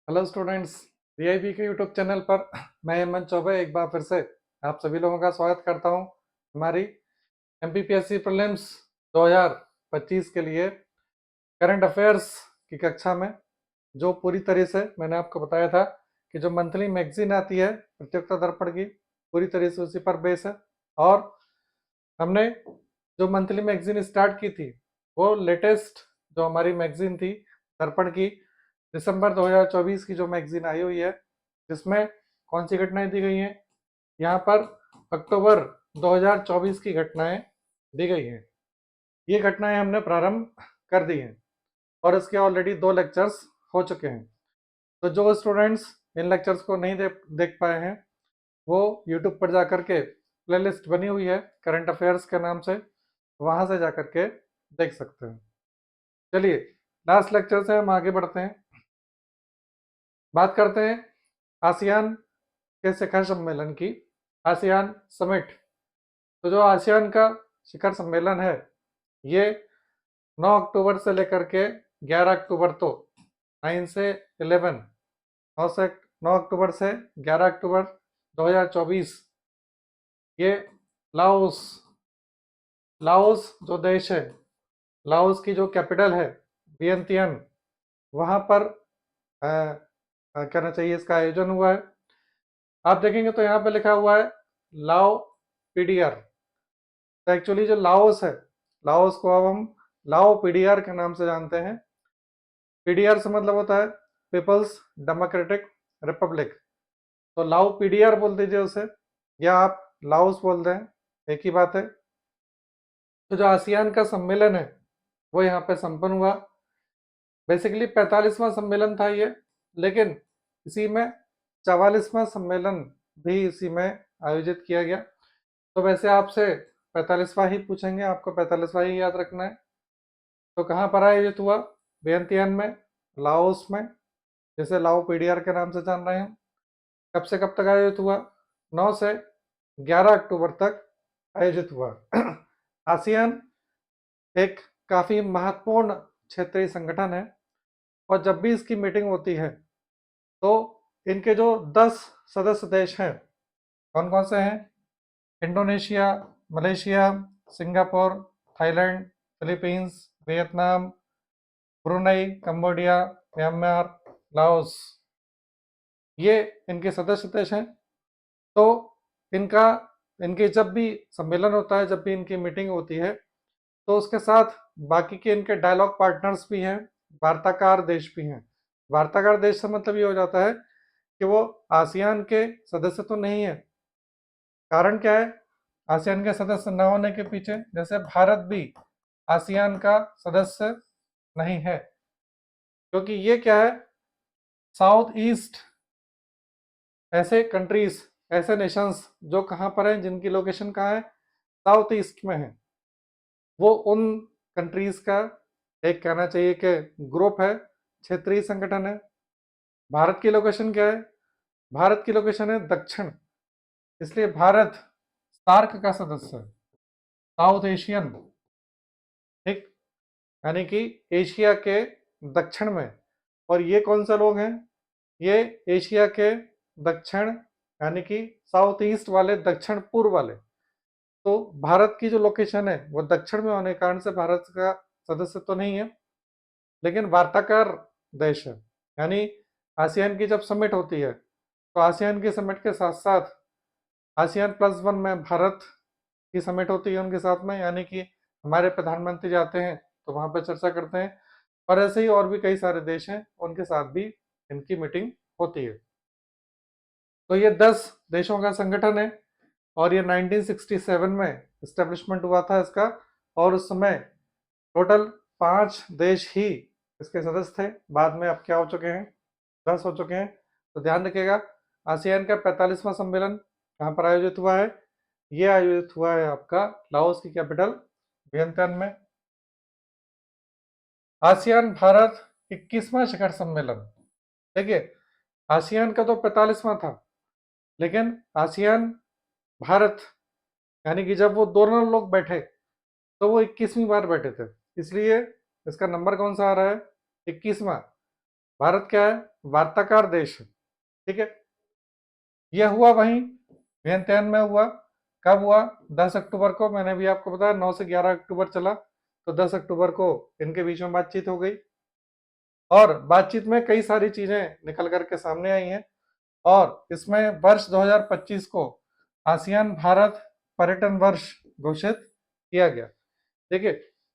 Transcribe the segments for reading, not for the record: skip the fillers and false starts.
Hello students, VIP के YouTube channel पर मैं हेमंत चौबे एक बार फिर से आप सभी लोगों का स्वागत करता हूं। हमारी एमपीपीएससी प्रीलिम्स 2025 के लिए करंट अफेयर्स की कक्षा में जो पूरी तरह से मैंने आपको बताया था कि जो मंथली मैगजीन आती है प्रतियोगिता दर्पण की, पूरी तरह से उसी पर बेस है। और हमने जो मंथली मैगजीन स्टार्ट की थी वो लेटेस्ट जो हमारी मैगजीन थी दर्पण की, दिसंबर 2024 की जो मैगजीन आई हुई है, जिसमें कौन सी घटनाएं दी गई हैं, यहाँ पर अक्टूबर 2024 की घटनाएं दी गई हैं। ये घटनाएं हमने प्रारंभ कर दी हैं और इसके ऑलरेडी 2 लेक्चर्स हो चुके हैं। तो जो स्टूडेंट्स इन लेक्चर्स को नहीं देख पाए हैं वो यूट्यूब पर जाकर के प्लेलिस्ट बनी हुई है करंट अफेयर्स के नाम से, वहां से जाकर के देख सकते हैं। चलिए लास्ट लेक्चर से हम आगे बढ़ते हैं, बात करते हैं आसियान के शिखर सम्मेलन की, आसियान समिट। तो जो आसियान का शिखर सम्मेलन है ये 9 अक्टूबर से लेकर के 11 अक्टूबर तो 9 से 11 9 से 9 अक्टूबर से 11 अक्टूबर 2024 ये लाओस लाओस जो देश है, लाओस की जो कैपिटल है वियंतियन, वहां पर कहना चाहिए इसका आयोजन हुआ है। आप देखेंगे तो यहाँ पे लिखा हुआ है लाओ पीडीआर। तो एक्चुअली जो लाओस है, लाओस को अब हम लाओ पीडीआर के नाम से जानते हैं। पीडीआर से मतलब होता है पीपल्स डेमोक्रेटिक रिपब्लिक, तो लाओ पीडीआर बोल दीजिए उसे, या आप लाओस बोल दें, एक ही बात है। तो जो आसियान का सम्मेलन है वो यहाँ पे संपन्न हुआ। बेसिकली 45वां सम्मेलन था ये, लेकिन इसी में 44वां सम्मेलन भी इसी में आयोजित किया गया। तो वैसे आपसे 45वां ही पूछेंगे, आपको 45वां ही याद रखना है। तो कहाँ पर आयोजित हुआ? वियंतियन में, लाओस में, जिसे लाओ पीडीआर के नाम से जान रहे हैं। कब से कब तक आयोजित हुआ? 9 से 11 अक्टूबर तक आयोजित हुआ। आसियान एक काफी महत्वपूर्ण क्षेत्रीय संगठन है और जब भी इसकी मीटिंग होती है तो इनके जो 10 सदस्य देश हैं, कौन कौन से हैं? Indonesia, Malaysia, Singapore, Thailand, Philippines, Vietnam, Brunei, Cambodia, Myanmar, Laos, ये इनके सदस्य देश हैं। तो इनका इनके जब भी सम्मेलन होता है, जब भी इनकी मीटिंग होती है, तो उसके साथ बाकी के इनके डायलॉग पार्टनर्स भी हैं, वार्ताकार देश भी हैं। वार्ताकार देश से मतलब ये हो जाता है कि वो आसियान के सदस्य तो नहीं है। कारण क्या है आसियान के सदस्य न होने के पीछे? जैसे भारत भी आसियान का सदस्य नहीं है, क्योंकि ये क्या है, साउथ ईस्ट ऐसे कंट्रीज, ऐसे नेशंस जो कहाँ पर हैं, जिनकी लोकेशन कहाँ है, साउथ ईस्ट में है, वो उन कंट्रीज का एक कहना चाहिए कि ग्रुप है, क्षेत्रीय संगठन है। भारत की लोकेशन क्या है? भारत की लोकेशन है दक्षिण, इसलिए भारत सार्क का सदस्य है, साउथ एशियन, ठीक, यानी कि एशिया के दक्षिण में। और ये कौन सा लोग हैं? ये एशिया के दक्षिण यानी कि साउथ ईस्ट वाले, दक्षिण पूर्व वाले। तो भारत की जो लोकेशन है वो दक्षिण में होने के कारण से भारत का सदस्य तो नहीं है, लेकिन वार्ताकार देश है। यानी आसियान की जब समिट होती है तो आसियान की समिट के साथ साथ आसियान +1 में भारत की समिट होती है उनके साथ में, यानी कि हमारे प्रधानमंत्री जाते हैं तो वहां पर चर्चा करते हैं। और ऐसे ही और भी कई सारे देश हैं, उनके साथ भी इनकी मीटिंग होती है। तो ये 10 देशों का संगठन है और ये 1967 में इस्टेब्लिशमेंट हुआ था इसका। और उस समय टोटल 5 देश ही इसके सदस्य थे, बाद में अब क्या हो चुके हैं, 10 हो चुके हैं। तो ध्यान रखिएगा, आसियान का 45वां सम्मेलन कहाँ पर आयोजित हुआ है? ये आयोजित हुआ है आपका लाओस की कैपिटल वियंतियन में। आसियान भारत 21वां शिखर सम्मेलन, देखिए आसियान का तो 45वां था, लेकिन आसियान भारत यानी कि जब वो दोनों लोग बैठे तो वो 21वीं बार बैठे थे, इसलिए इसका नंबर कौन सा आ रहा है? 21वां। भारत क्या है, वार्ताकार देश है, ठीक है। यह हुआ वहीं वियंतियान में हुआ। कब हुआ, 10 अक्टूबर को। मैंने भी आपको बताया 9 से 11 अक्टूबर चला, तो 10 अक्टूबर को इनके बीच में बातचीत हो गई, और बातचीत में कई सारी चीजें निकल करके सामने आई हैं। और इसमें वर्ष 2025 को आसियान भारत पर्यटन वर्ष घोषित किया गया। देखिए,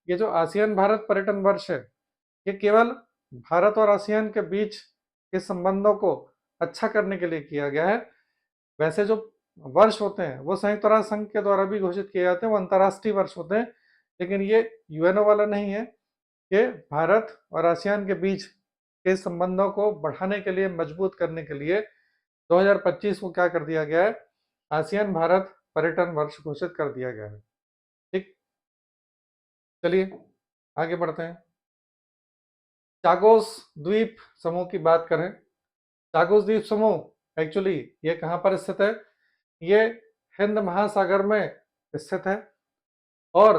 ये जो आसियान भारत पर्यटन वर्ष है, ये केवल भारत और आसियान के बीच के संबंधों को अच्छा करने के लिए किया गया है। वैसे जो वर्ष होते हैं वो संयुक्त राष्ट्र संघ के द्वारा भी घोषित किए जाते हैं, वो अंतर्राष्ट्रीय वर्ष होते हैं, लेकिन ये यूएनओ वाला नहीं है। ये भारत और आसियान के बीच के संबंधों को बढ़ाने के लिए, मजबूत करने के लिए 2025 को क्या कर दिया गया है, आसियान भारत पर्यटन वर्ष घोषित कर दिया गया है। ठीक, चलिए आगे बढ़ते हैं। चागोस द्वीप समूह की बात करें, चागोस द्वीप समूह एक्चुअली ये कहाँ पर स्थित है, ये हिंद महासागर में स्थित है, और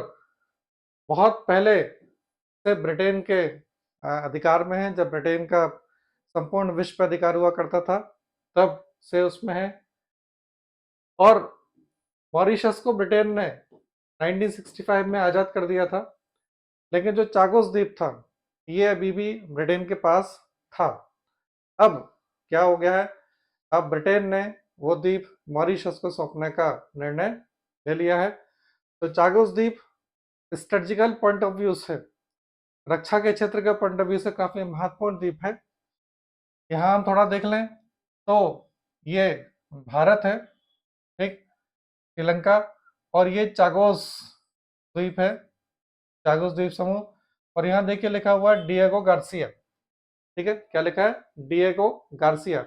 बहुत पहले से ब्रिटेन के अधिकार में है। जब ब्रिटेन का संपूर्ण विश्व पर अधिकार हुआ करता था, तब से उसमें है। और मॉरिशस को ब्रिटेन ने 1965 में आज़ाद कर दिया था, लेकिन जो चागोस द्वीप था ये अभी भी ब्रिटेन के पास था। अब क्या हो गया है, अब ब्रिटेन ने वो द्वीप मॉरिशस को सौंपने का निर्णय ले लिया है। तो चागोस द्वीप स्ट्रेटेजिकल पॉइंट ऑफ व्यू से, रक्षा के क्षेत्र के पॉइंट ऑफ व्यू से काफी महत्वपूर्ण द्वीप है। यहाँ हम थोड़ा देख लें तो ये भारत है, ठीक, श्रीलंका, और ये चागोस द्वीप है, चागोस द्वीप समूह। और यहाँ देखिए लिखा हुआ है डिएगो गार्सिया, ठीक है, क्या लिखा है, डिएगो गार्सिया।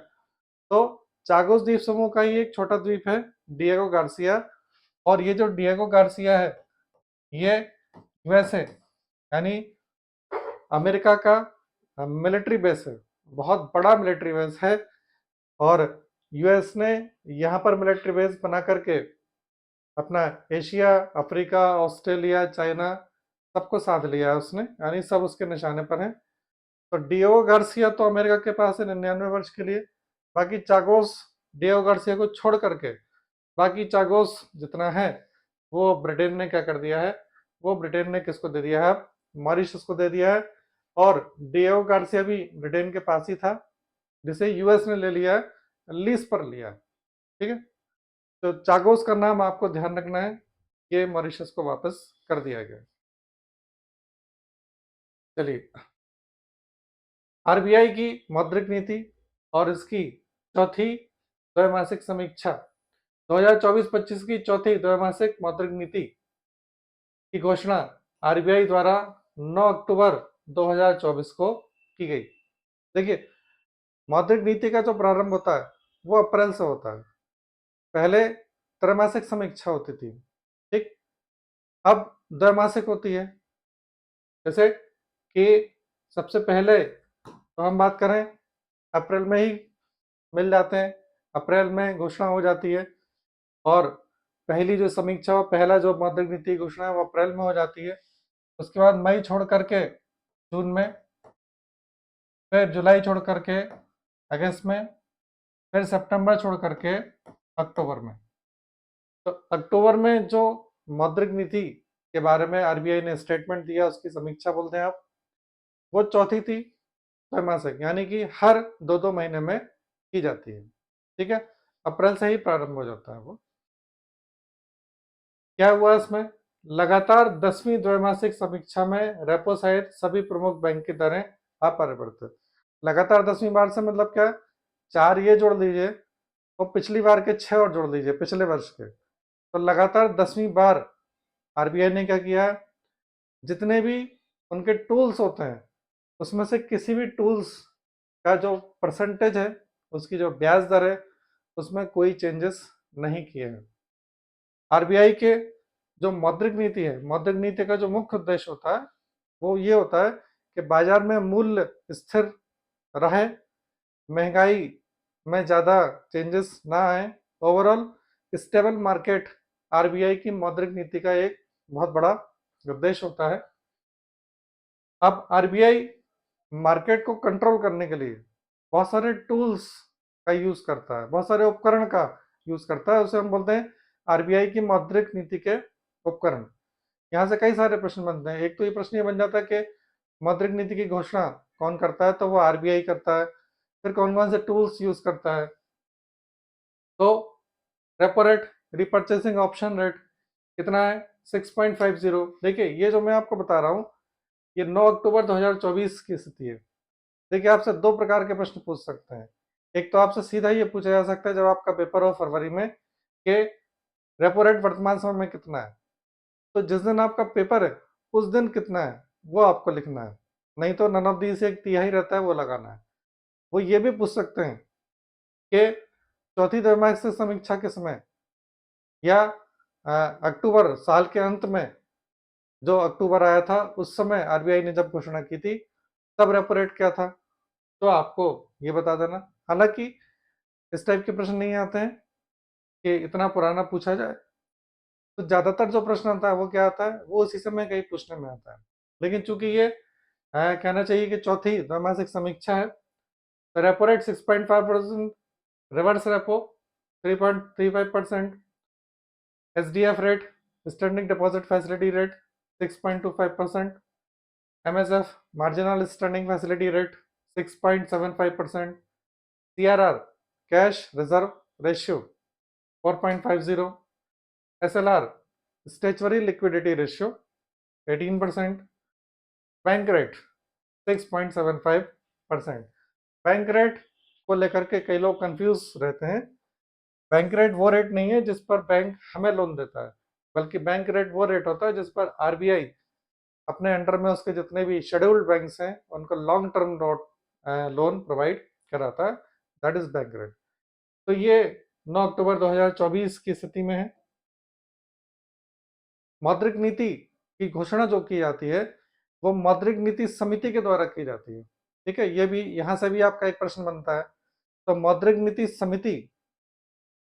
तो चागोस द्वीप समूह का ही एक छोटा द्वीप है डिएगो गार्सिया, और ये जो डिएगो गार्सिया है ये यूएसए यानी अमेरिका का मिलिट्री बेस है, बहुत बड़ा मिलिट्री बेस है। और यूएस ने यहाँ पर मिलिट्री बेस बना करके अपना एशिया, अफ्रीका, ऑस्ट्रेलिया, चाइना सबको साथ लिया है उसने, यानी सब उसके निशाने पर हैं। तो डिएगो गार्सिया तो अमेरिका के पास है 99 वर्ष के लिए। बाकी चागोस, डिएगो गार्सिया को छोड़ करके बाकी चागोस जितना है वो ब्रिटेन ने क्या कर दिया है, वो ब्रिटेन ने किसको दे दिया है, मॉरिशस को दे दिया है। और डिएगो गार्सिया भी ब्रिटेन के पास ही था, जिसे यूएस ने ले लिया है, लीज पर लिया है, ठीक है। तो चागोस का नाम आपको ध्यान रखना है, ये मॉरिशस को वापस कर दिया गया। चलिए, आरबीआई की मौद्रिक नीति और इसकी चौथी द्वैमासिक समीक्षा, 2024-25 की चौथी द्वैमासिक मौद्रिक नीति की घोषणा आरबीआई द्वारा 9 अक्टूबर 2024 को की गई। देखिए, मौद्रिक नीति का जो प्रारंभ होता है वो अप्रैल से होता है। पहले त्रैमासिक समीक्षा होती थी, ठीक, अब द्वैमासिक होती है। जैसे कि सबसे पहले तो हम बात करें, अप्रैल में ही मिल जाते हैं, अप्रैल में घोषणा हो जाती है। और पहली जो समीक्षा, पहला जो मौद्रिक नीति घोषणा है वो अप्रैल में हो जाती है। उसके बाद मई छोड़ करके जून में, फिर जुलाई छोड़ करके अगस्त में, फिर सितंबर छोड़ करके अक्टूबर में। तो अक्टूबर में जो मौद्रिक नीति के बारे में आरबीआई ने स्टेटमेंट दिया, उसकी समीक्षा बोलते हैं आप, वो चौथी थी त्रैमासिक, यानी कि हर 2-2 महीने में की जाती है, ठीक है। अप्रैल से ही प्रारंभ हो जाता है वो। क्या हुआ इसमें, लगातार 10वीं द्वैमासिक समीक्षा में रेपो सहित सभी प्रमुख बैंक की दरें अपरिवर्तित। लगातार 10वीं बार से मतलब क्या, 4 ये जोड़ लीजिए और पिछली बार के 6 और जोड़ लीजिए पिछले वर्ष के, तो लगातार 10वीं बार आरबीआई ने क्या किया, जितने भी उनके टूल्स होते हैं उसमें से किसी भी टूल्स का जो परसेंटेज है, उसकी जो ब्याज दर है, उसमें कोई चेंजेस नहीं किए हैं। आरबीआई के जो मौद्रिक नीति है, मौद्रिक नीति का जो मुख्य उद्देश्य होता है वो ये होता है कि बाजार में मूल्य स्थिर रहे, महंगाई में ज़्यादा चेंजेस ना आए, ओवरऑल स्टेबल मार्केट आरबीआई की मौद्रिक नीति का एक बहुत बड़ा उद्देश्य होता है। अब आरबीआई मार्केट को कंट्रोल करने के लिए बहुत सारे टूल्स का यूज करता है, बहुत सारे उपकरण का यूज करता है, उसे हम बोलते हैं आरबीआई की मौद्रिक नीति के उपकरण। यहाँ से कई सारे प्रश्न बनते हैं। एक तो ये प्रश्न ये बन जाता है कि मौद्रिक नीति की घोषणा कौन करता है, तो वो आरबीआई करता है। फिर कौन कौन से टूल्स यूज करता है, तो रेपो रेट, रिपर्चेसिंग ऑप्शन रेट कितना है 6.50। देखिए ये जो मैं आपको बता रहा हूँ ये 9 अक्टूबर 2024 की स्थिति है। देखिए आपसे दो प्रकार के प्रश्न पूछ सकते हैं। एक तो आपसे सीधा ये पूछा जा सकता है जब आपका पेपर हो फरवरी में कि रेपो रेट वर्तमान समय में कितना है, तो जिस दिन आपका पेपर है उस दिन कितना है वो आपको लिखना है, नहीं तो नन ऑफ दी से एक तिहाई रहता है वो लगाना है। वो ये भी पूछ सकते हैं कि चौथी त्रैमासिक समीक्षा के समय या अक्टूबर साल के अंत में, जो अक्टूबर आया था उस समय आरबीआई ने जब घोषणा की थी तब रेपो रेट क्या था, तो आपको ये बता देना। हालांकि इस टाइप के प्रश्न नहीं आते हैं कि इतना पुराना पूछा जाए, तो ज्यादातर जो प्रश्न आता है वो क्या आता है, वो उसी समय कहीं पूछने में आता है। लेकिन चूंकि ये कहना चाहिए कि चौथी त्रैमासिक समीक्षा है, तो repo rate 6.5%, reverse repo 3.35%, SDF rate, standing deposit facility rate 6.25%, MSF marginal standing facility rate 6.75%, CRR cash reserve ratio 4.50, SLR statutory liquidity ratio 18%, bank rate 6.75%। Bank rate को लेकर के कई लोग कंफ्यूज रहते हैं। बैंक रेट वो रेट नहीं है जिस पर बैंक हमें लोन देता है, बल्कि बैंक रेट वो रेट होता है जिस पर आरबीआई अपने अंडर में उसके जितने भी शेड्यूल्ड बैंक्स हैं उनको लॉन्ग टर्म लोन प्रोवाइड कराता है, दैट इज बैंक रेट। तो ये 9 अक्टूबर 2024 की स्थिति में है। मौद्रिक नीति की घोषणा जो की जाती है वो मौद्रिक नीति समिति के द्वारा की जाती है। ठीक है, ये भी यहाँ से भी आपका एक प्रश्न बनता है। तो मौद्रिक नीति समिति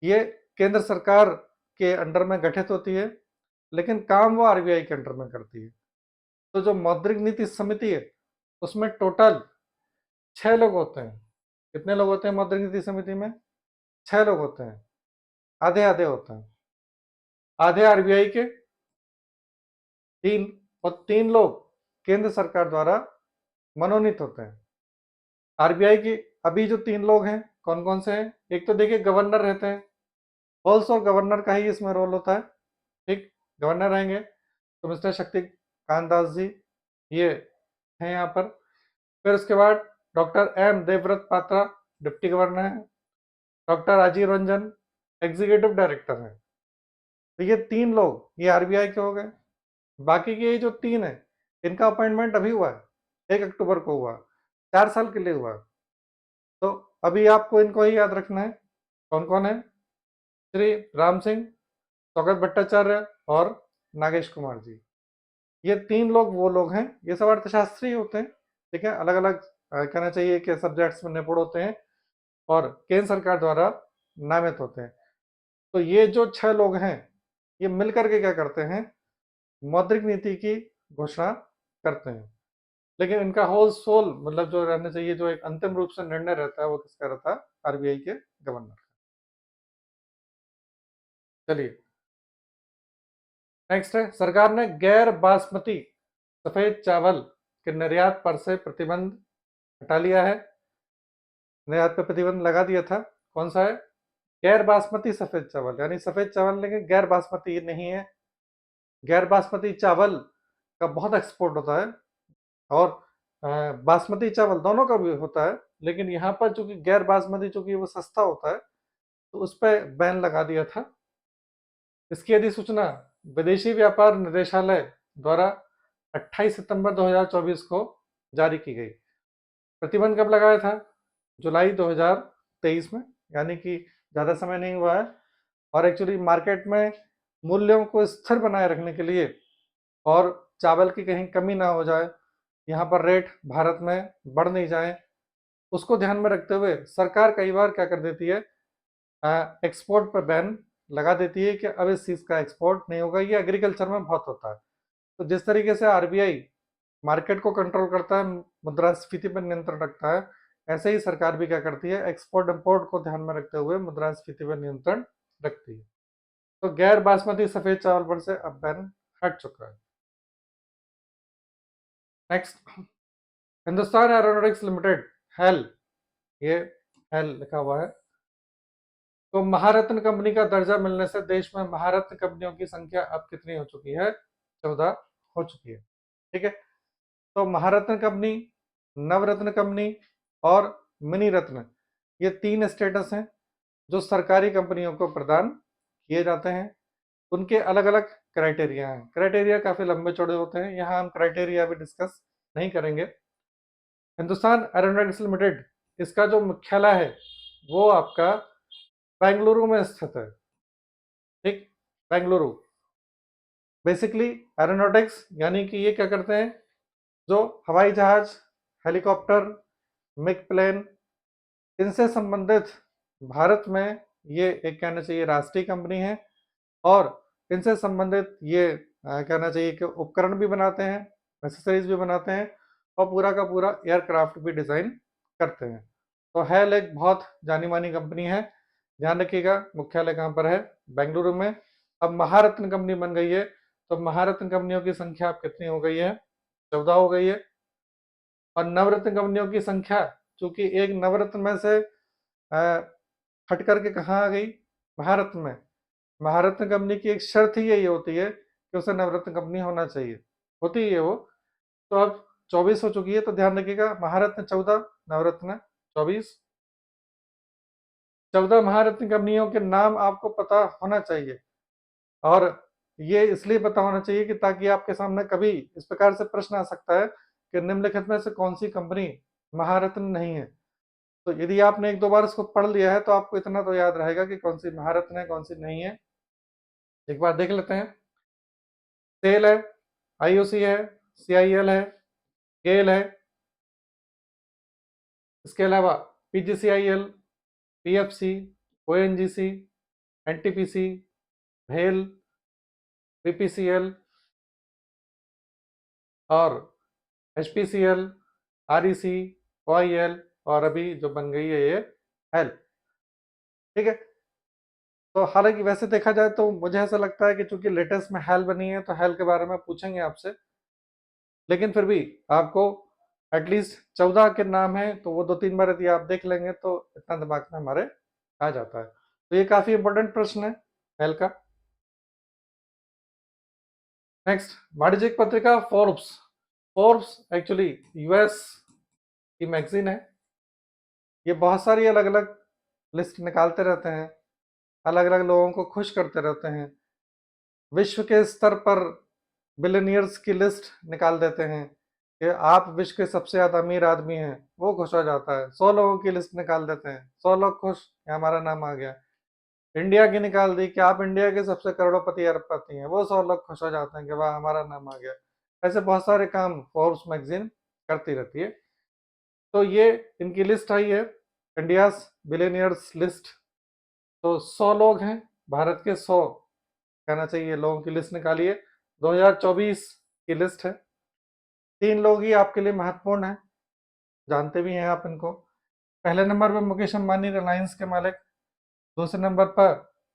ये केंद्र सरकार के अंडर में गठित होती है, लेकिन काम वो आरबीआई के अंडर में करती है। तो जो मौद्रिक नीति समिति है उसमें टोटल 6 लोग होते हैं। कितने लोग होते हैं मौद्रिक नीति समिति में? 6 लोग होते हैं, आधे आधे होते हैं। आधे आरबीआई के 3, और 3 लोग केंद्र सरकार द्वारा मनोनीत होते हैं। आरबीआई की अभी जो 3 लोग हैं कौन कौन से हैं? एक तो देखिए गवर्नर रहते हैं, होल्स और गवर्नर का ही इसमें रोल होता है। ठीक, गवर्नर रहेंगे तो मिस्टर शक्तिकांत दास जी ये हैं यहाँ पर। फिर उसके बाद doctor M Devavrat Patra deputy governor हैं, doctor Rajiv Ranjan executive director हैं। तो ये 3 लोग ये आरबीआई के हो गए। बाकी के ये जो 3 है इनका अपॉइंटमेंट अभी हुआ है, 1 अक्टूबर को हुआ, 4 साल के लिए हुआ। तो अभी आपको इनको ही याद रखना है। कौन कौन है? श्री राम सिंह, स्वागत भट्टाचार्य और नागेश कुमार जी। ये 3 लोग वो लोग हैं, ये सब अर्थशास्त्री होते हैं। ठीक है, अलग अलग कहना चाहिए कि सब्जेक्ट्स में निपुण होते हैं और केंद्र सरकार द्वारा नामित होते हैं। तो ये जो 6 लोग हैं ये मिलकर के क्या करते हैं? मौद्रिक नीति की घोषणा करते हैं। लेकिन इनका होल सोल मतलब जो रहना चाहिए, जो एक अंतिम रूप से निर्णय रहता है वो किसका रहता है? आरबीआई के गवर्नर। चलिए नेक्स्ट है, सरकार ने गैर बासमती सफेद चावल के निर्यात पर से प्रतिबंध हटा लिया है। निर्यात पर प्रतिबंध लगा दिया था, कौन सा है? गैर बासमती सफेद चावल, यानी सफेद चावल लेकिन गैर बासमती नहीं है। गैर बासमती चावल का बहुत एक्सपोर्ट होता है और बासमती चावल दोनों का भी होता है, लेकिन यहाँ पर चूंकि गैर बासमती चूंकि वो सस्ता होता है तो उस पर बैन लगा दिया था। इसकी अधिसूचना विदेशी व्यापार निदेशालय द्वारा 28 सितंबर 2024 को जारी की गई। प्रतिबंध कब लगाया था? जुलाई 2023 में, यानी कि ज़्यादा समय नहीं हुआ है। और एक्चुअली मार्केट में मूल्यों को स्थिर बनाए रखने के लिए और चावल की कहीं कमी ना हो जाए, यहाँ पर रेट भारत में बढ़ नहीं जाए, उसको ध्यान में रखते हुए सरकार कई बार क्या कर देती है, एक्सपोर्ट पर बैन लगा देती है कि अब इस चीज़ का एक्सपोर्ट नहीं होगा। ये एग्रीकल्चर में बहुत होता है। तो जिस तरीके से आरबीआई मार्केट को कंट्रोल करता है, मुद्रास्फीति पर नियंत्रण रखता है, ऐसे ही सरकार भी क्या करती है, एक्सपोर्ट इंपोर्ट को ध्यान में रखते हुए मुद्रास्फीति पर नियंत्रण रखती है। तो गैर बासमती सफेद चावल पर से अब बैन हट चुका है। Next, Hindustan aeronautics limited, hello, ये हेल लिखा हुआ है, तो महारत्न कंपनी का दर्जा मिलने से देश में महारत्न कंपनियों की संख्या अब कितनी हो चुकी है, 14 हो चुकी है। ठीक है, तो महारत्न कंपनी, नवरत्न कंपनी और मिनी रत्न, ये 3 स्टेटस हैं जो सरकारी कंपनियों को प्रदान किए जाते हैं। उनके अलग अलग क्राइटेरिया हैं, क्राइटेरिया काफी लंबे चौड़े होते हैं, यहाँ हम क्राइटेरिया भी डिस्कस नहीं करेंगे। हिंदुस्तान एरोनॉटिक्स लिमिटेड, इसका जो मुख्यालय है वो आपका बेंगलुरु में स्थित है। ठीक, बेंगलुरु। बेसिकली एरोनॉटिक्स यानी कि ये क्या करते हैं, जो हवाई जहाज, हेलीकॉप्टर, मिग प्लेन, इनसे संबंधित भारत में ये एक कहना चाहिए राष्ट्रीय कंपनी है, और इनसे संबंधित ये कहना चाहिए कि उपकरण भी बनाते हैं, एक्सेसरीज भी बनाते हैं, और पूरा का पूरा एयरक्राफ्ट भी डिजाइन करते हैं। तो हेल एक बहुत जानी मानी कंपनी है, ध्यान रखिएगा मुख्यालय कहाँ पर है, बेंगलुरु में। अब महारत्न कंपनी बन गई है, तो महारत्न कंपनियों की संख्या अब कितनी हो गई है, 14 हो गई है। और नवरत्न कंपनियों की संख्या, चूंकि एक नवरत्न में से हट करके कहाँ आ गई, भारत में। महारत्न कंपनी की एक शर्त ही यही होती है कि उसे नवरत्न कंपनी होना चाहिए, होती ही है वो। तो अब 24 हो चुकी है, तो ध्यान रखिएगा महारत्न 14, नवरत्न 24। 14 महारत्न कंपनियों के नाम आपको पता होना चाहिए, और ये इसलिए पता होना चाहिए कि ताकि आपके सामने कभी इस प्रकार से प्रश्न आ सकता है कि निम्नलिखित में से कौन सी कंपनी महारत्न नहीं है। तो यदि आपने 1-2 बार इसको पढ़ लिया है तो आपको इतना तो याद रहेगा कि कौन सी महारत्न है, कौन सी नहीं है। एक बार देख लेते हैं। सेल है, आईओसी है, सीआईएल है, गेल है, इसके अलावा पीजीसीआईएल, पीएफसी, ओएनजीसी, एनटीपीसी, भेल, बीपीसीएल और एचपीसीएल, आरईसी, ओआईएल, और अभी जो बन गई है ये हेल। ठीक है, तो हालांकि वैसे देखा जाए तो मुझे ऐसा लगता है कि चूंकि लेटेस्ट में हेल बनी है तो हेल के बारे में पूछेंगे आपसे, लेकिन फिर भी आपको एटलीस्ट 14 के नाम है तो वो 2-3 बार यदि आप देख लेंगे तो इतना दिमाग में हमारे आ जाता है। तो ये काफी इंपॉर्टेंट प्रश्न है हेल का। नेक्स्ट, वाणिज्यिक पत्रिका फोर्ब्स। फोर्ब्स एक्चुअली यूएस की मैगजीन है, ये बहुत सारी अलग अलग लिस्ट निकालते रहते हैं, अलग अलग लोगों को खुश करते रहते हैं। विश्व के स्तर पर बिलियनियर्स की लिस्ट निकाल देते हैं कि आप विश्व के सबसे ज्यादा अमीर आदमी हैं, वो खुश हो जाता है। 100 लोगों की लिस्ट निकाल देते हैं, 100 लोग खुश, हमारा नाम आ गया। इंडिया की निकाल दी कि आप इंडिया के सबसे करोड़पति अरबपति हैं, वो 100 लोग खुश हो जाते हैं कि वाह हमारा नाम आ गया। ऐसे बहुत सारे काम फोर्ब्स मैगजीन करती रहती है। तो ये इनकी लिस्ट आई है, इंडियाज बिलियनियर्स लिस्ट। तो 100 लोग हैं, भारत के 100 कहना चाहिए लोगों की लिस्ट निकालिए, 2024 की लिस्ट है। 3 लोग ही आपके लिए महत्वपूर्ण हैं, जानते भी हैं आप इनको। पहले नंबर पर मुकेश अंबानी, रिलायंस के मालिक। दूसरे नंबर पर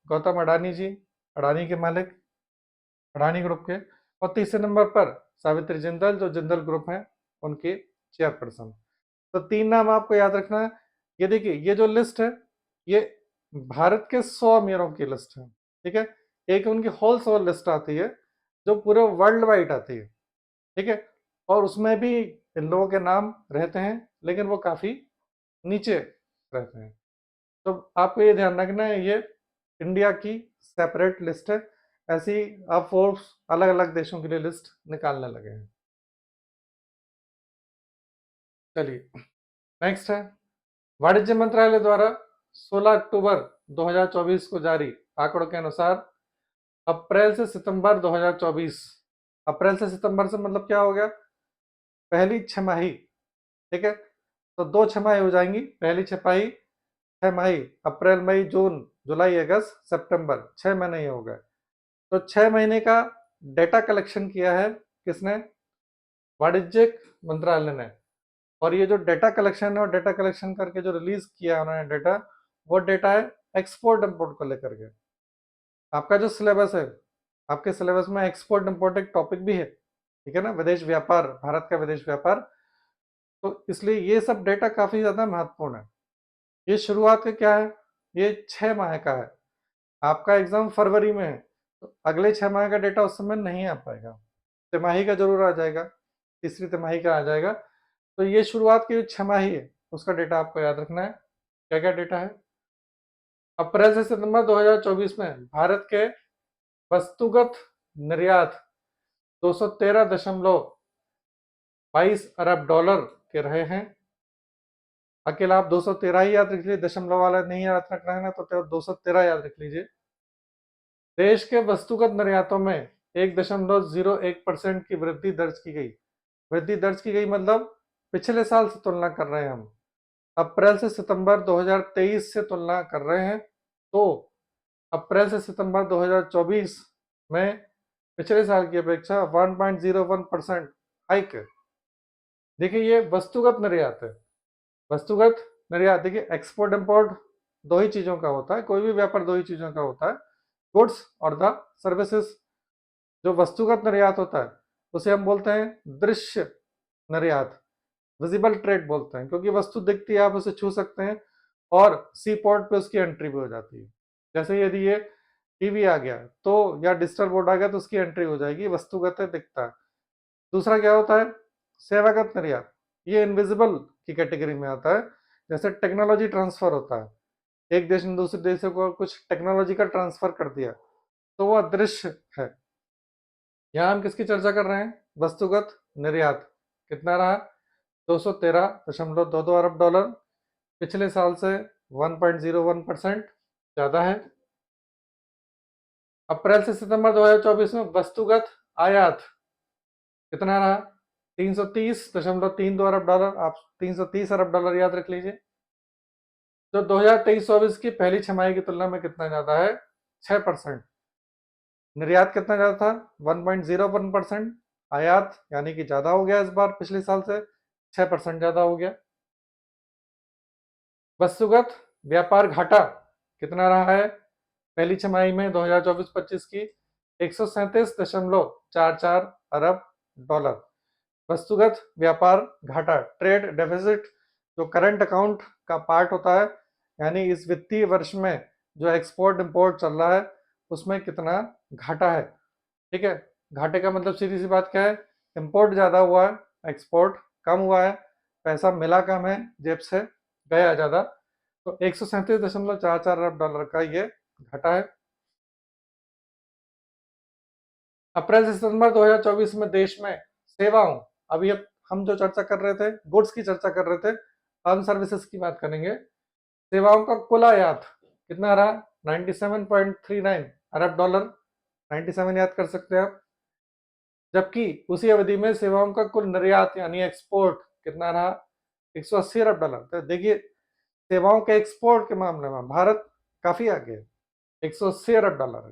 गौतम अडानी जी, अडानी के मालिक, अडानी ग्रुप के। और तीसरे नंबर पर सावित्री जिंदल, जो जिंदल ग्रुप है उनकी चेयरपर्सन। तो 3 नाम आपको याद रखना है। ये देखिए, ये जो लिस्ट है ये भारत के 100 अमीरों की लिस्ट है। ठीक है, एक उनकी होलसेल लिस्ट आती है जो पूरे वर्ल्ड वाइड आती है। ठीक है, और उसमें भी इन लोगों के नाम रहते हैं, लेकिन वो काफी नीचे रहते हैं। तो आपको ये ध्यान रखना है, ये इंडिया की सेपरेट लिस्ट है। ऐसी अब फोर्ब्स अलग अलग देशों के लिए लिस्ट निकालने लगे हैं। चलिए नेक्स्ट है, वाणिज्य मंत्रालय द्वारा 16 अक्टूबर 2024 को जारी आंकड़ों के अनुसार अप्रैल से सितंबर 2024, अप्रैल से सितंबर से मतलब क्या हो गया, पहली छमाही। ठीक है, तो 2 छमाही हो जाएंगी, पहली छमाही, 6 माही, अप्रैल मई जून जुलाई अगस्त सितंबर, 6 महीने ही हो गए। तो 6 महीने का डेटा कलेक्शन किया है किसने, वाणिज्यिक मंत्रालय ने। और ये जो डेटा कलेक्शन है और डेटा कलेक्शन करके जो रिलीज किया है उन्होंने डेटा, वो डेटा है एक्सपोर्ट इम्पोर्ट को लेकर के। आपका जो सिलेबस है, आपके सिलेबस में एक्सपोर्ट इम्पोर्ट एक टॉपिक भी है, ठीक है ना, विदेश व्यापार, भारत का विदेश व्यापार। तो इसलिए ये सब डेटा काफी ज्यादा महत्वपूर्ण है। ये शुरुआत का क्या है, ये 6 माह का है। आपका एग्जाम फरवरी में है, तो अगले 6 माह का डेटा उस समय नहीं आ पाएगा, तिमाही का जरूर आ जाएगा, तीसरी तिमाही का आ जाएगा। तो ये शुरुआत की जो 6 माही है उसका डेटा आपको याद रखना है। क्या क्या डेटा है? अप्रैल से सितंबर 2024 में भारत के वस्तुगत निर्यात 213.22 अरब डॉलर के रहे हैं। अकेला आप 213 ही याद रख लीजिए, दशमलव वाला नहीं याद रखना है ना, तो 213 याद रख लीजिए। देश के वस्तुगत निर्यातों में 1.01% की वृद्धि दर्ज की गई। वृद्धि दर्ज की गई मतलब पिछले साल से तुलना कर रहे हैं हम, अप्रैल से सितंबर 2023 से तुलना कर रहे हैं। तो अप्रैल से सितंबर 2024 में पिछले साल की अपेक्षा 1.01% हाइक है। देखिए ये वस्तुगत निर्यात है। वस्तुगत निर्यात, देखिए एक्सपोर्ट इंपोर्ट दो ही चीजों का होता है, कोई भी व्यापार दो ही चीजों का होता है, गुड्स और द सर्विसेज। जो वस्तुगत निर्यात होता है उसे हम बोलते हैं दृश्य निर्यात, विजिबल ट्रेड बोलते हैं, क्योंकि वस्तु दिखती है, आप उसे छू सकते हैं और सी पोर्ट पे उसकी एंट्री भी हो जाती है। जैसे यदि ये टीवी आ गया तो, या डिजिटल बोर्ड आ गया तो उसकी एंट्री हो जाएगी, वस्तुगत है, दिखता है। दूसरा क्या होता है? सेवागत निर्यात। ये इनविजिबल की कैटेगरी में आता है। जैसे टेक्नोलॉजी ट्रांसफर होता है, एक देश ने दूसरे देश को कुछ टेक्नोलॉजी का ट्रांसफर कर दिया, तो वह दृश्य है। यहाँ हम किसकी चर्चा कर रहे हैं? वस्तुगत निर्यात कितना रहा? 213.22 अरब डॉलर, पिछले साल से 1.01% ज्यादा है। अप्रैल से सितंबर 2024 में वस्तुगत आयात कितना रहा? 330.32 अरब डॉलर। आप 330 अरब डॉलर याद रख लीजिए। जो 2023-24 की पहली छमाही की तुलना में कितना ज्यादा है? 6%। निर्यात कितना ज्यादा था? 1.01%। आयात यानी कि ज्यादा हो गया इस बार, पिछले साल से 6% ज्यादा हो गया। वस्तुगत व्यापार घाटा कितना रहा है पहली छमाही में 2024-25 की? 137.44 अरब डॉलर। वस्तुगत व्यापार घाटा, ट्रेड डेफिसिट, जो करंट अकाउंट का पार्ट होता है, यानी इस वित्तीय वर्ष में जो एक्सपोर्ट इंपोर्ट चल रहा है उसमें कितना घाटा है। ठीक है, घाटे का मतलब सीधी सी बात क्या है? इंपोर्ट ज्यादा हुआ है, एक्सपोर्ट कम हुआ है, पैसा मिला कम है, जेब से गया ज्यादा। तो 137.44 अरब डॉलर का ये घटा है। अप्रैल से सितंबर 2024 में देश में सेवाओं, अभी अब हम जो चर्चा कर रहे थे गुड्स की चर्चा कर रहे थे, अब सर्विसेज की बात करेंगे। सेवाओं का कुल आयात कितना रहा? 97.39 अरब डॉलर। 97 याद कर सकते हैं आप। जबकि उसी अवधि में सेवाओं का कुल निर्यात यानी एक्सपोर्ट कितना रहा? 180 अरब डॉलर। तो देखिए सेवाओं के एक्सपोर्ट के मामले में भारत काफी आगे है, 180 अरब डॉलर है।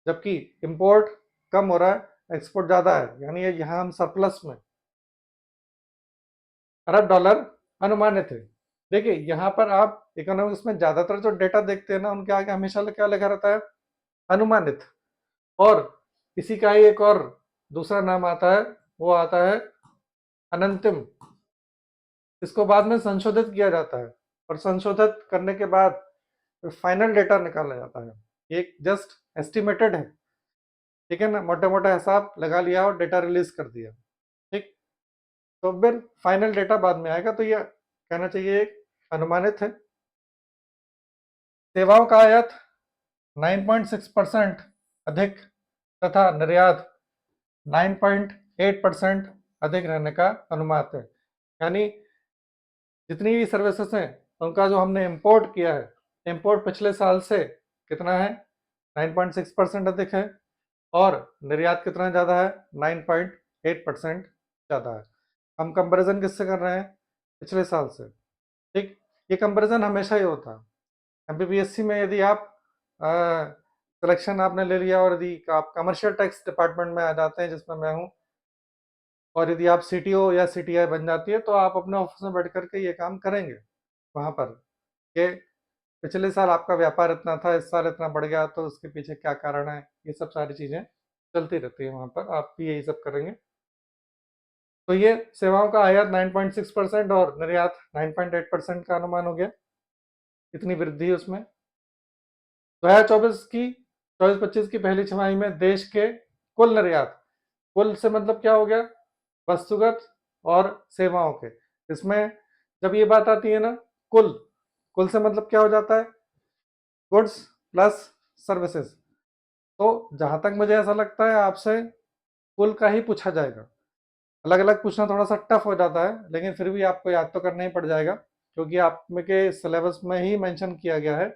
जबकि इंपोर्ट कम हो रहा है, एक्सपोर्ट ज्यादा है, यानी यहाँ हम सरप्लस में। अरब डॉलर अनुमानित है। देखिए यहाँ पर आप इकोनॉमिक्स में ज्यादातर जो डेटा देखते हैं ना, उनके आगे हमेशा क्या लिखा रहता है? अनुमानित। और इसी का ही एक और दूसरा नाम आता है, वो आता है अनंतिम। इसको बाद में संशोधित किया जाता है और संशोधित करने के बाद फाइनल डेटा निकाला जाता है। ये जस्ट एस्टिमेटेड है, ठीक है ना, मोटा मोटा हिसाब लगा लिया और डेटा रिलीज कर दिया। ठीक, तो फिर फाइनल डेटा बाद में आएगा, तो ये कहना चाहिए एक अनुमानित है। सेवाओं का आयात 9.6% अधिक तथा निर्यात 9.8% अधिक रहने का अनुमान है। यानी जितनी भी सर्विसेज हैं उनका जो हमने इंपोर्ट किया है, इंपोर्ट पिछले साल से कितना है? 9.6% अधिक है, और निर्यात कितना ज़्यादा है? 9.8% ज़्यादा है। हम कंपैरिजन किससे कर रहे हैं? पिछले साल से। ठीक, ये कंपैरिजन हमेशा ही होता है। एमपीपीएससी में यदि आप सिलेक्शन आपने ले लिया और यदि आप कमर्शियल टैक्स डिपार्टमेंट में आ जाते हैं, जिसमें मैं हूँ, और यदि आप सीटीओ या सीटीआई बन जाती है तो आप अपने ऑफिस में बैठ करके ये काम करेंगे वहाँ पर, कि पिछले साल आपका व्यापार इतना था, इस साल इतना बढ़ गया, तो उसके पीछे क्या कारण है, ये सब सारी चीज़ें चलती रहती है वहाँ पर, आप भी यही सब करेंगे। तो ये सेवाओं का आयात 9.6% और निर्यात 9.8% का अनुमान हो गया, इतनी वृद्धि है उसमें। 2024 की 24-25 की पहली छमाही में देश के कुल निर्यात, कुल से मतलब क्या हो गया, वस्तुगत और सेवाओं के, इसमें जब ये बात आती है ना, कुल, कुल से मतलब क्या हो जाता है, गुड्स प्लस सर्विसेज। तो जहां तक मुझे ऐसा लगता है आपसे कुल का ही पूछा जाएगा, अलग अलग पूछना थोड़ा सा टफ हो जाता है, लेकिन फिर भी आपको याद तो करना ही पड़ जाएगा, क्योंकि आप में के सिलेबस में ही मेंशन किया गया है।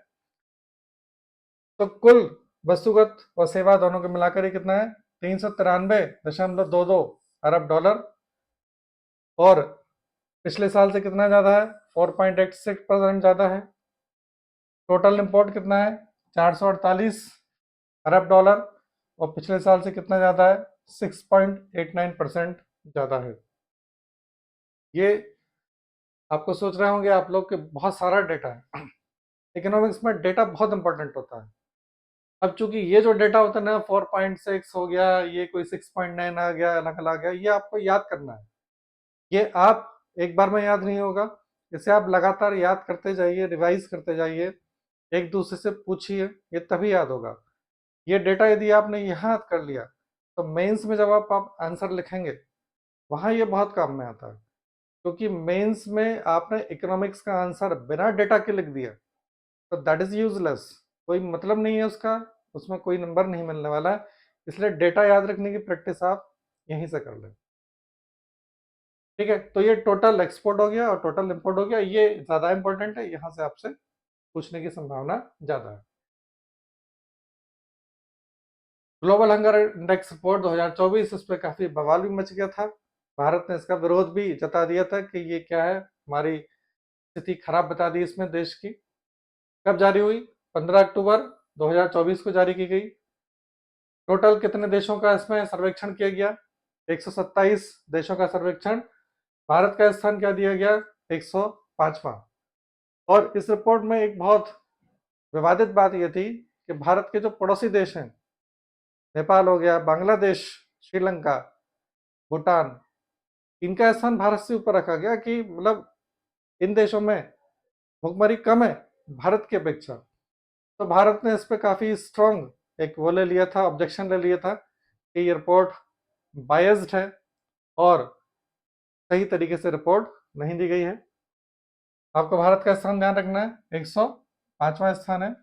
तो कुल वस्तुगत और सेवा दोनों के मिलाकर ही कितना है, 393.22 अरब डॉलर, और पिछले साल से कितना ज़्यादा है, 4.86% ज़्यादा है। टोटल इंपोर्ट कितना है, 448 अरब डॉलर, और पिछले साल से कितना ज़्यादा है, 6.89% ज़्यादा है। ये आपको सोच रहे होंगे आप लोग कि बहुत सारा डेटा है, इकोनॉमिक्स में डेटा बहुत इंपॉर्टेंट होता है। अब चूंकि ये जो डेटा होता है ना, 4.6 हो गया, ये कोई 6.9 आ गया, अलग अलग आ गया, ये आपको याद करना है। ये आप एक बार में याद नहीं होगा, इसे आप लगातार याद करते जाइए, रिवाइज करते जाइए, एक दूसरे से पूछिए, ये तभी याद होगा। ये डेटा यदि आपने यहाँ याद कर लिया तो मेंस में जब आप आंसर लिखेंगे वहाँ ये बहुत काम में आता है, क्योंकि मेंस में आपने इकोनॉमिक्स का आंसर बिना डेटा के लिख दिया तो दैट इज यूजलेस, कोई मतलब नहीं है उसका, उसमें कोई नंबर नहीं मिलने वाला है। इसलिए डेटा याद रखने की प्रैक्टिस आप यहीं से कर लें। ठीक है, तो ये टोटल एक्सपोर्ट हो गया और टोटल इंपोर्ट हो गया, ये ज़्यादा इंपॉर्टेंट है, यहाँ से आपसे पूछने की संभावना ज़्यादा है। ग्लोबल हंगर इंडेक्स रिपोर्ट 2024, इस पर काफ़ी बवाल भी मच गया था, भारत ने इसका विरोध भी जता दिया था कि ये क्या है, हमारी स्थिति खराब बता दी इसमें देश की। कब जारी हुई, 15 अक्टूबर 2024 को जारी की गई। टोटल कितने देशों का इसमें सर्वेक्षण किया गया, 127 देशों का सर्वेक्षण, भारत का स्थान क्या दिया गया, 105वां। और इस रिपोर्ट में एक बहुत विवादित बात यह थी कि भारत के जो पड़ोसी देश हैं, नेपाल हो गया, बांग्लादेश, श्रीलंका, भूटान, इनका स्थान भारत से ऊपर रखा गया, कि मतलब इन देशों में भुखमरी कम है भारत की अपेक्षा। तो भारत ने इस पर काफ़ी स्ट्रॉन्ग एक वो ले लिया था, ऑब्जेक्शन ले लिया था कि ये रिपोर्ट बायस्ड है और सही तरीके से रिपोर्ट नहीं दी गई है। आपको भारत का स्थान ध्यान रखना है, 105वां स्थान है।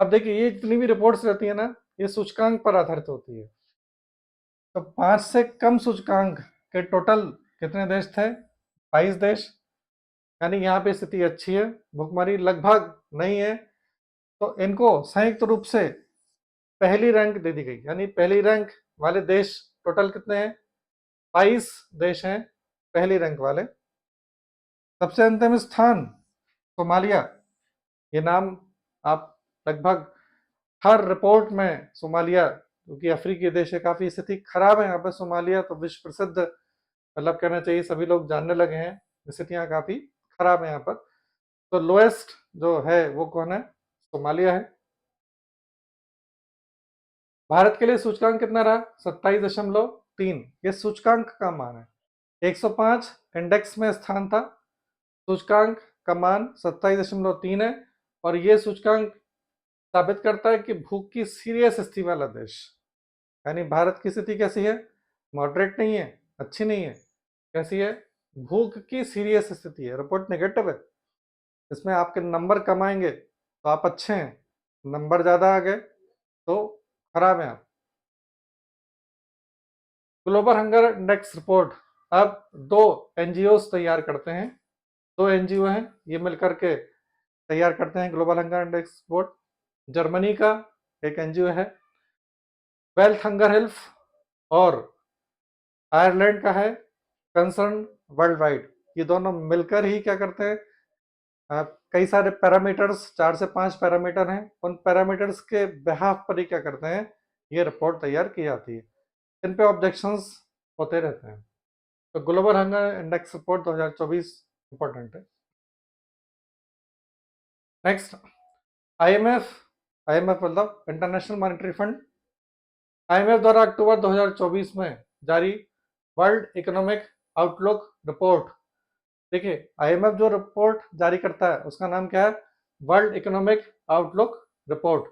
अब देखिए, ये जितनी भी रिपोर्ट्स रहती है ना, ये सूचकांक पर आधारित होती है। तो 5 से कम सूचकांक के टोटल कितने देश थे, 22 देश, यानी यहाँ पे स्थिति अच्छी है, भुखमरी लगभग नहीं है। तो इनको संयुक्त रूप से पहली रैंक दे दी गई, यानी पहली रैंक वाले देश टोटल कितने हैं, 22 देश हैं पहली रैंक वाले। सबसे अंतिम स्थान सोमालिया, ये नाम आप लगभग हर रिपोर्ट में सोमालिया, क्योंकि अफ्रीकी देश है, काफ़ी स्थिति खराब है यहाँ पर सोमालिया, तो विश्व प्रसिद्ध मतलब कहना चाहिए, सभी लोग जानने लगे हैं, स्थितियाँ काफ़ी खराब है यहाँ पर। तो लोएस्ट जो है वो कौन है, सोमालिया है। भारत के लिए सूचकांक कितना रहा, 27.3, ये सूचकांक का मान है। 105 इंडेक्स में स्थान था, सूचकांक का मान 27.3 है, और ये सूचकांक साबित करता है कि भूख की सीरियस स्थिति वाला देश, यानी भारत की स्थिति कैसी है, मॉडरेट नहीं है, अच्छी नहीं है, कैसी है, भूख की सीरियस स्थिति है, रिपोर्ट नेगेटिव है। इसमें आपके नंबर कम आएंगे तो आप अच्छे हैं, नंबर ज़्यादा आ गए तो खराब हैं आप। ग्लोबल हंगर इंडेक्स रिपोर्ट अब 2 एनजीओ तैयार करते हैं, 2 एनजीओ हैं, ये मिलकर के तैयार करते हैं global hunger index report. Germany का एक एनजीओ है वेल्थ हंगर हेल्थ, और आयरलैंड का है कंसर्न वर्ल्ड वाइड। ये दोनों मिलकर ही क्या करते हैं, कई सारे पैरामीटर्स, 4 से 5 पैरामीटर हैं, उन पैरामीटर्स के बिहाफ पर ही क्या करते हैं, ये रिपोर्ट तैयार की जाती है। इन पे ऑब्जेक्शंस होते रहते हैं। तो global hunger index report 2024 important है। Next, IMF. आईएमएफ मतलब इंटरनेशनल मॉनेटरी फंड। आईएमएफ द्वारा अक्टूबर 2024 में जारी वर्ल्ड इकोनॉमिक आउटलुक रिपोर्ट। देखिए, आईएमएफ जो रिपोर्ट जारी करता है उसका नाम क्या है? World economic outlook report.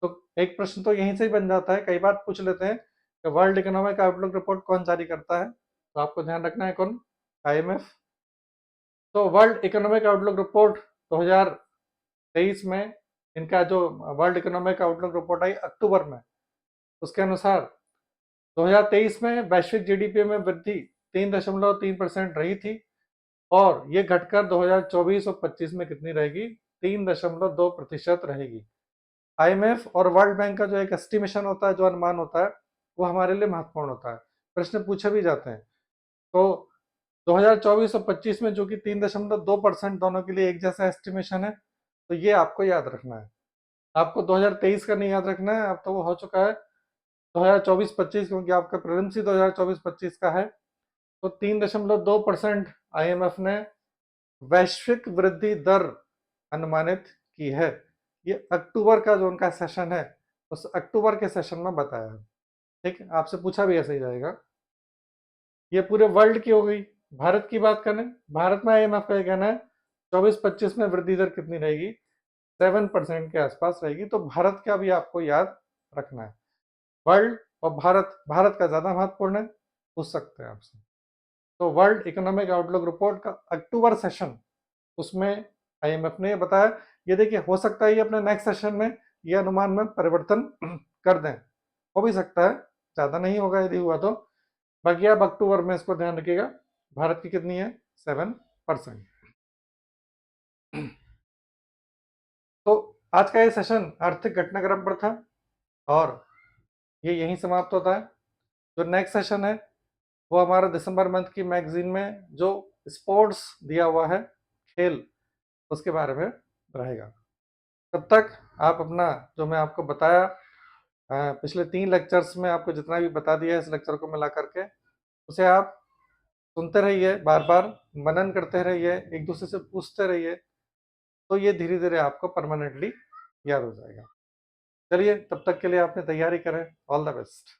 तो एक प्रश्न तो यहीं से ही बन जाता है, कई बार पूछ लेते हैं कि वर्ल्ड इकोनॉमिक आउटलुक रिपोर्ट कौन जारी करता है, तो आपको ध्यान रखना है कौन? आईएमएफ। तो वर्ल्ड इकोनॉमिक आउटलुक रिपोर्ट 2023 में, इनका जो वर्ल्ड इकोनॉमिक आउटलुक रिपोर्ट आई अक्टूबर में, उसके अनुसार 2023 में वैश्विक जीडीपी में वृद्धि 3.3% रही थी, और ये घटकर 2024 और 25 में कितनी रहेगी? 3.2% रहेगी। आईएमएफ और वर्ल्ड बैंक का जो एक एस्टिमेशन होता है, जो अनुमान होता है, वो हमारे लिए महत्वपूर्ण होता है, प्रश्न पूछे भी जाते हैं। तो 2024 और 25 में जो कि 3.2% दोनों के लिए एक जैसा एस्टिमेशन है, तो ये आपको याद रखना है। आपको 2023 का नहीं याद रखना है, अब तो वो हो चुका है 2024-25, क्योंकि आपका प्रीलिम्स ही 2024-25 का है। तो 3.2% आईएमएफ ने वैश्विक वृद्धि दर अनुमानित की है। ये अक्टूबर का जो उनका सेशन है, उस अक्टूबर के सेशन में बताया है। ठीक है, आपसे पूछा भी ऐसे ही जाएगा। ये पूरे वर्ल्ड की हो गई। भारत की बात करें, भारत में आईएमएफ का कहना है 24-25 में वृद्धि दर कितनी रहेगी? 7% के आसपास रहेगी। तो भारत का भी आपको याद रखना है। वर्ल्ड और भारत, भारत का ज्यादा महत्वपूर्ण है, पूछ सकते हैं आपसे। तो वर्ल्ड इकोनॉमिक आउटलुक रिपोर्ट का अक्टूबर सेशन, उसमें आईएमएफ ने बताया। ये देखिए, हो सकता है ये अपने नेक्स्ट सेशन में ये अनुमान में परिवर्तन कर दें, हो भी सकता है, ज्यादा नहीं होगा यदि हुआ तो। बाकी आप अक्टूबर में इसको ध्यान रखिएगा। भारत की कितनी है? 7%। तो आज का ये सेशन आर्थिक घटनाक्रम पर था, और ये यहीं समाप्त होता है। जो नेक्स्ट सेशन है वो हमारा दिसंबर मंथ की मैगजीन में जो स्पोर्ट्स दिया हुआ है, खेल, उसके बारे में रहेगा। तब तक आप अपना, जो मैं आपको बताया पिछले 3 लेक्चर्स में आपको जितना भी बता दिया है इस लेक्चर को मिला करके, उसे आप सुनते रहिए, बार बार मनन करते रहिए, एक दूसरे से पूछते रहिए, तो ये धीरे धीरे आपको परमानेंटली याद हो जाएगा। चलिए, तब तक के लिए आपने तैयारी करें। All the best.